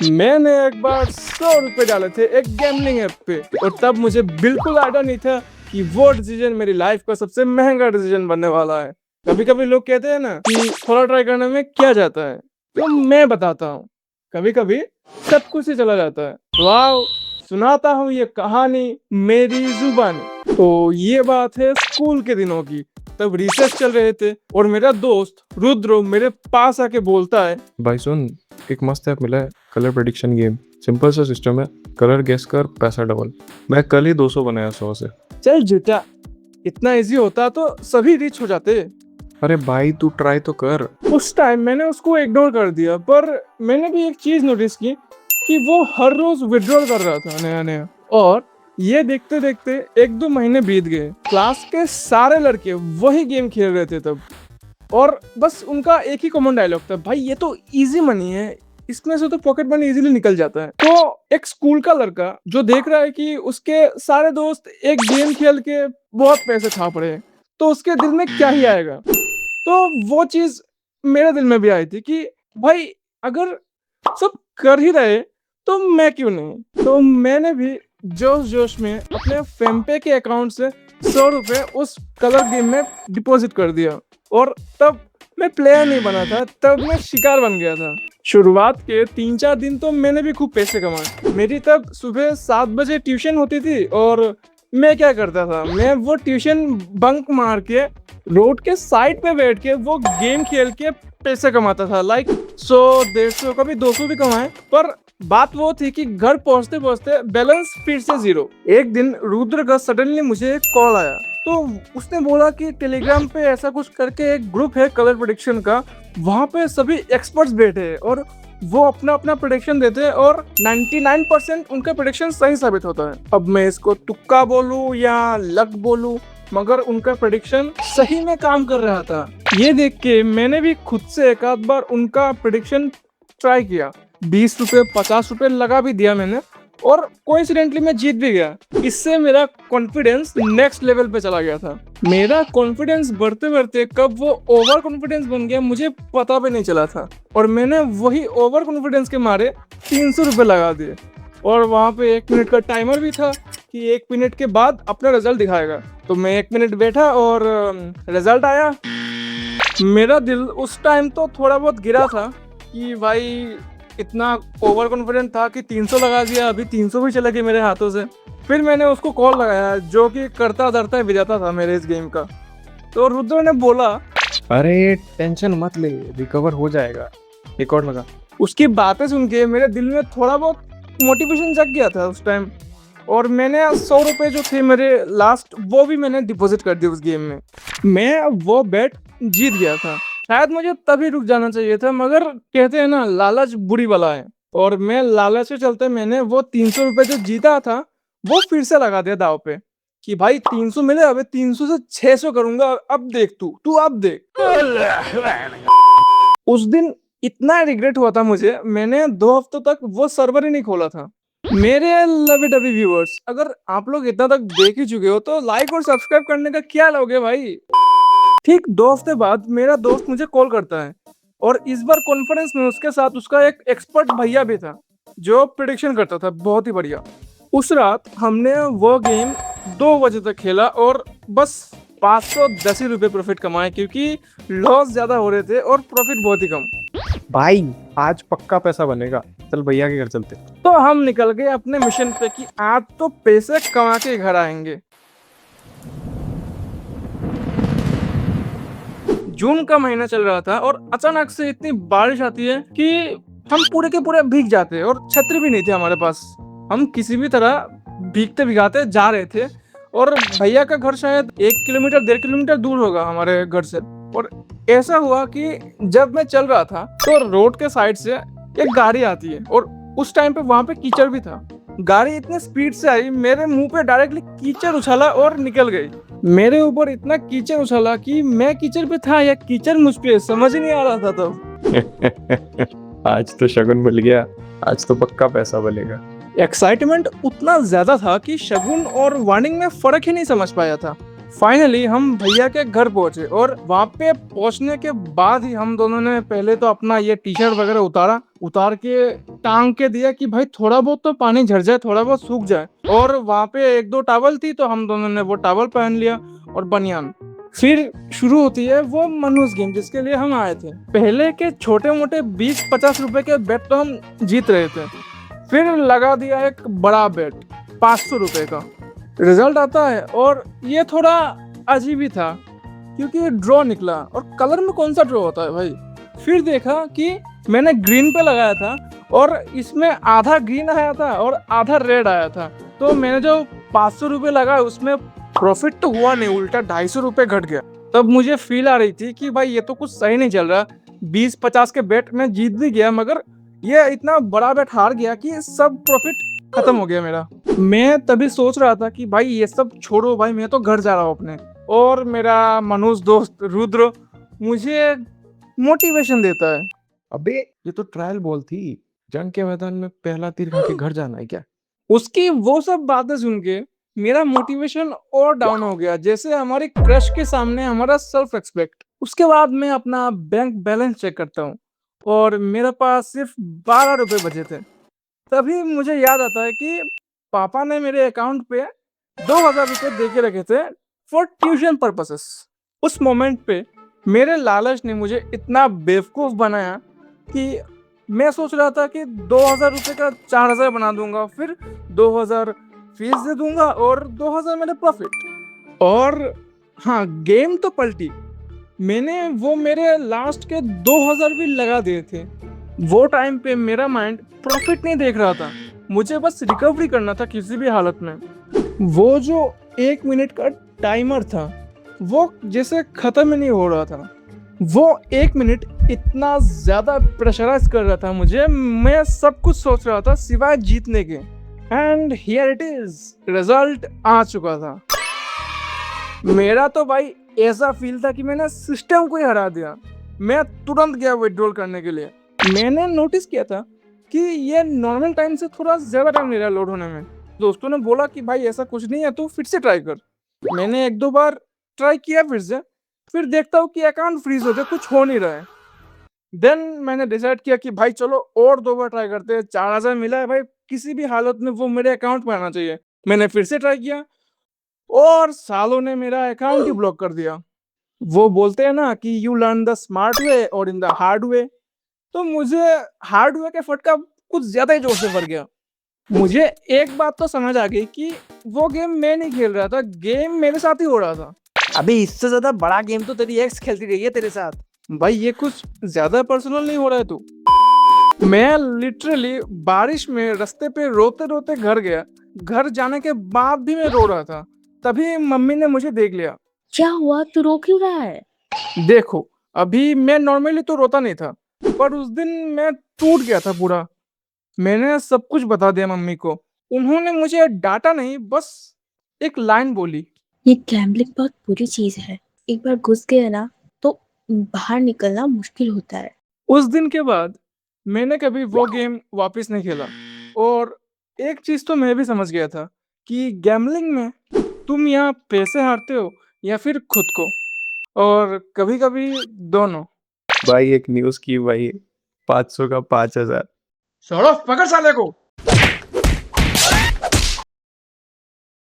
मैंने एक बार 100 रुपए डाले थे एक गैम्बलिंग ऐप पे, और तब मुझे बिल्कुल आइडिया नहीं था कि वो डिसीजन मेरी लाइफ का सबसे महंगा डिसीजन बनने वाला है। कभी कभी लोग कहते हैं ना कि थोड़ा ट्राई करने में क्या जाता है, तो मैं बताता हूँ, कभी कभी सब कुछ ही चला जाता है। वाह, सुनाता हूँ ये कहानी मेरी जुबानी। तो ये बात है स्कूल के दिनों की। तब रिसर्च चल रहे थे और मेरा दोस्त रुद्र मेरे पास आके बोलता है, भाई सुन, एक मस्त ऐप मिला है, कलर प्रेडिक्शन गेम। सिंपल सा सिस्टम है, कलर गेस कर पैसा डबल। मैं कल ही 200 बनाया 100 से। चल झूठा, इतना इजी होता तो सभी रिच हो जाते। अरे भाई तू ट्राई तो कर। उस टाइम मैंने उसको इग्नोर कर दिया, पर मैंने भी एक चीज नोटिस की कि वो हर रोज विड्रॉल कर रहा था नया नया। और ये देखते देखते 1-2 महीने बीत गए। क्लास के सारे लड़के वही गेम खेल रहे थे तब, और बस उनका एक ही कॉमन डायलॉग था, भाई ये तो इजी मनी है, इसमें से तो पॉकेट मनी इजीली निकल जाता है। तो एक स्कूल का लड़का जो देख रहा है कि उसके सारे दोस्त एक गेम खेल के बहुत पैसे छाप रहे हैं, तो उसके दिल में क्या ही आएगा। तो वो चीज मेरे दिल में भी आई थी कि भाई अगर सब कर ही रहे तो मैं क्यों नहीं। तो मैंने भी जोश जोश में अपने फेमपे के अकाउंट से 100 रुपए उस कलर गेम में डिपॉजिट कर दिया। और तब मैं प्लेयर नहीं बना था, तब मैं शिकार बन गया था। शुरुआत के 3-4 दिन तो मैंने भी खूब पैसे कमाए। मेरी तब सुबह 7 बजे ट्यूशन होती थी, और मैं क्या करता था, मैं वो ट्यूशन बंक मार के रोड के साइड पे बैठ के वो गेम खेल के पैसे कमाता था। लाइक 100, 150, कभी 200 भी कमाए। पर बात वो थी कि घर पहुंचते पहुंचते बैलेंस फिर से जीरो। एक दिन रुद्र का सडनली मुझे एक कॉल आया, तो उसने बोला कि टेलीग्राम पे ऐसा कुछ करके एक ग्रुप है कलर प्रेडिक्शन का, वहां पे सभी एक्सपर्ट्स बैठे हैं और वो अपना अपना प्रेडिक्शन देते हैं, और 99% उनका प्रेडिक्शन सही साबित होता है। अब मैं इसको तुक्का बोलूं या लक बोलूं, मगर उनका प्रेडिक्शन सही में काम कर रहा था। ये देख के मैंने भी खुद से एक आध बार उनका प्रेडिक्शन ट्राई किया। 20 रुपए 50 रुपए लगा भी दिया मैंने, और कोइंसिडेंटली मैं जीत भी गया। इससे मेरा कॉन्फिडेंस नेक्स्ट लेवल पे चला गया था। मेरा कॉन्फिडेंस बढ़ते बढ़ते कब वो ओवर कॉन्फिडेंस बन गया मुझे पता भी नहीं चला था, और मैंने वही ओवर कॉन्फिडेंस के मारे 300 रुपए लगा दिए। और वहाँ पे 1 मिनट का टाइमर भी था कि 1 मिनट के बाद अपना रिजल्ट दिखाएगा। तो मैं 1 मिनट बैठा और रिजल्ट आया। मेरा दिल उस टाइम तो थोड़ा बहुत गिरा था कि भाई इतना ओवर कॉन्फिडेंट था कि 300 लगा दिया, अभी 300 भी चले गए मेरे हाथों से। फिर मैंने उसको कॉल लगाया जो कि करता धरता विजेता था मेरे इस गेम का। तो रुद्र ने बोला, अरे टेंशन मत ले, रिकवर हो जाएगा, एक और लगा। उसकी बातें सुन के मेरे दिल में थोड़ा बहुत मोटिवेशन जग गया था उस टाइम। और मैंने 100 रुपए जो थे मेरे लास्ट, वो भी मैंने डिपॉजिट कर दिए उस गेम में। मैं वो बेट जीत गया था। शायद मुझे तभी रुक जाना चाहिए था, मगर कहते हैं ना लालच बुरी बला है। और मैं लालच के चलते मैंने वो 300 रुपए जो जीता था वो फिर से लगा दिया दाव पे कि भाई 300 मिले, अबे 300 से 600 करूंगा, अब देख तू तू अब देख। उस दिन इतना रिग्रेट हुआ था मुझे, मैंने 2 हफ्तों तक वो सर्वर ही नहीं खोला था। मेरे लवी डबी व्यूअर्स, अगर आप लोग इतना तक देख ही चुके हो तो लाइक और सब्सक्राइब करने का क्या लोगे भाई। ठीक 2 हफ्ते बाद मेरा दोस्त मुझे कॉल करता है, और इस बार कॉन्फ्रेंस में उसके साथ उसका एक एक्सपर्ट भैया भी था जो प्रिडिक्शन करता था बहुत ही बढ़िया। उस रात हमने वो गेम 2 बजे तक खेला और बस 510 रुपए प्रॉफिट कमाए, क्योंकि लॉस ज्यादा हो रहे थे और प्रॉफिट बहुत ही कम। भाई आज पक्का पैसा बनेगा, चल भैया के घर चलते। तो हम निकल गए अपने मिशन पे कि आज तो पैसे कमा के घर आएंगे। जून का महीना चल रहा था और अचानक से इतनी बारिश आती है कि हम पूरे के पूरे भीग जाते हैं, और छतरी भी नहीं थी हमारे पास। हम किसी भी तरह भीगते भिगाते जा रहे थे, और भैया का घर शायद 1 किलोमीटर 1.5 किलोमीटर दूर होगा हमारे घर से। और ऐसा हुआ कि जब मैं चल रहा था तो रोड के साइड से एक गाड़ी आती है, और उस टाइम पे वहां पे कीचड़ भी था। गाड़ी इतने स्पीड से आई, मेरे मुंह पे डायरेक्टली कीचड़ उछाला और निकल गई। मेरे ऊपर इतना कीचड़ उछाला कि मैं कीचड़ पे था या कीचड़ मुझ पे, समझ ही नहीं आ रहा था तब। आज तो शगुन मिल गया, आज तो पक्का पैसा बनेगा। एक्साइटमेंट उतना ज्यादा था कि शगुन और वार्निंग में फर्क ही नहीं समझ पाया था। फाइनली हम भैया के घर पहुंचे और वहां पे पहुंचने के बाद ही हम दोनों ने पहले तो अपना ये टी शर्ट वगैरह उतार के टांग के दिया कि भाई थोड़ा बहुत तो पानी झड़ जाए, थोड़ा बहुत सूख जाए। और वहां पे एक दो टॉवल थी तो हम दोनों ने वो टॉवल पहन लिया और बनियान। फिर शुरू होती है वो मनुष्य गेम जिसके लिए हम आए थे। पहले के छोटे मोटे 20-50 रुपए के बेट तो हम जीत रहे थे, फिर लगा दिया एक बड़ा बेट 500 रुपए का। रिजल्ट आता है और ये थोड़ा अजीब ही था क्योंकि ड्रॉ निकला, और कलर में कौन सा ड्रॉ होता है भाई। फिर देखा कि मैंने ग्रीन पे लगाया था और इसमें आधा ग्रीन आया था और आधा रेड आया था। तो मैंने जो 500 रुपये लगा उसमें प्रॉफिट तो हुआ नहीं, उल्टा 250 रुपये घट गया। तब मुझे फील आ रही थी कि भाई ये तो कुछ सही नहीं चल रहा। 20-50 के बेट में जीत भी गया मगर ये इतना बड़ा बेट हार गया कि सब प्रॉफिट खत्म हो गया मेरा। मैं तभी सोच रहा था कि भाई ये सब छोड़ो भाई, मैं तो घर जा रहा हूँ अपने। और मेरा मनुष्य दोस्त रुद्र मुझे मोटिवेशन देता है। अबे ये तो ट्रायल बॉल थी, जंग के मैदान में पहला तीर खा के घर जाना है क्या? उसकी वो सब बातें सुन के मेरा मोटिवेशन और डाउन हो गया, जैसे हमारी क्रश के सामने हमारा सेल्फ रिस्पेक्ट। उसके बाद मैं अपना बैंक बैलेंस चेक करता हूँ और मेरे पास सिर्फ 12 रुपए बचे थे। तभी मुझे याद आता है कि पापा ने मेरे अकाउंट पे 2000 रुपये दे के रखे थे फॉर ट्यूशन पर्पसेस। उस मोमेंट पे मेरे लालच ने मुझे इतना बेवकूफ़ बनाया कि मैं सोच रहा था कि 2000 रुपये का 4000 बना दूंगा, फिर 2000 फीस दे दूंगा और 2000 मेरे प्रॉफिट। और हाँ, गेम तो पलटी। मैंने वो मेरे लास्ट के 2000 भी लगा दिए थे। वो टाइम पे मेरा माइंड प्रॉफिट नहीं देख रहा था, मुझे बस रिकवरी करना था किसी भी हालत में। वो जो 1 मिनट का टाइमर था वो जैसे खत्म ही नहीं हो रहा था। वो 1 मिनट इतना ज्यादा प्रेशराइज कर रहा था मुझे, मैं सब कुछ सोच रहा था सिवाय जीतने के। And here it is, result आ चुका था। मेरा तो भाई ऐसा फील था कि मैंने सिस्टम को ही हरा दिया। मैं तुरंत गया विड्रॉल करने के लिए। मैंने नोटिस किया था कि ये नॉर्मल टाइम से थोड़ा ज़्यादा टाइम ले रहा है लोड होने में। दोस्तों ने बोला कि भाई ऐसा कुछ नहीं है, तू फिर से ट्राई कर। मैंने एक दो बार ट्राई किया फिर से, फिर देखता हूँ कि अकाउंट फ्रीज हो गया, कुछ हो नहीं रहा है। देन मैंने डिसाइड किया कि भाई चलो और 2 बार ट्राई करते हैं। 4000 मिला है भाई, किसी भी हालत में वो मेरे अकाउंट में आना चाहिए। मैंने फिर से ट्राई किया और सालों ने मेरा अकाउंट ही ब्लॉक कर दिया। वो बोलते हैं ना कि you learn the smart way और इन द हार्ड वे। तो मुझे हार्ड वे का फटका कुछ ज्यादा ही जोर से पड़ गया। मुझे एक बात तो समझ आ गई कि वो गेम मैं नहीं खेल रहा था, गेम मेरे साथ ही हो रहा था। अभी इससे ज्यादा बड़ा गेम तो तेरी एक्स खेलती रही है तेरे साथ। भाई ये कुछ ज्यादा पर्सनल नहीं हो रहा है तू? मैं लिटरली बारिश में रास्ते पे रोते रोते घर गया। घर जाने के बाद भी मैं रो रहा था। तभी मम्मी ने मुझे देख लिया। क्या हुआ, तू रो क्यों रहा है? देखो, अभी मैं नॉर्मली तो रोता नहीं था, पर उस दिन मैं टूट गया था पूरा। मैंने सब कुछ बता दिया मम्मी को। उन्होंने मुझे डांटा नहीं, बस एक लाइन बोली। ये गैम्बलिंग बहुत बुरी चीज है, एक बार घुस गया ना तो बाहर निकलना मुश्किल होता है। उस दिन के बाद मैंने कभी वो गेम वापस नहीं खेला। और एक चीज तो मैं भी समझ गया था कि गैम्बलिंग में तुम या पैसे हारते हो या फिर खुद को, और कभी कभी दोनों। भाई एक न्यूज़ की भाई, 500 का 5000। सौरभ, पकड़ साले को।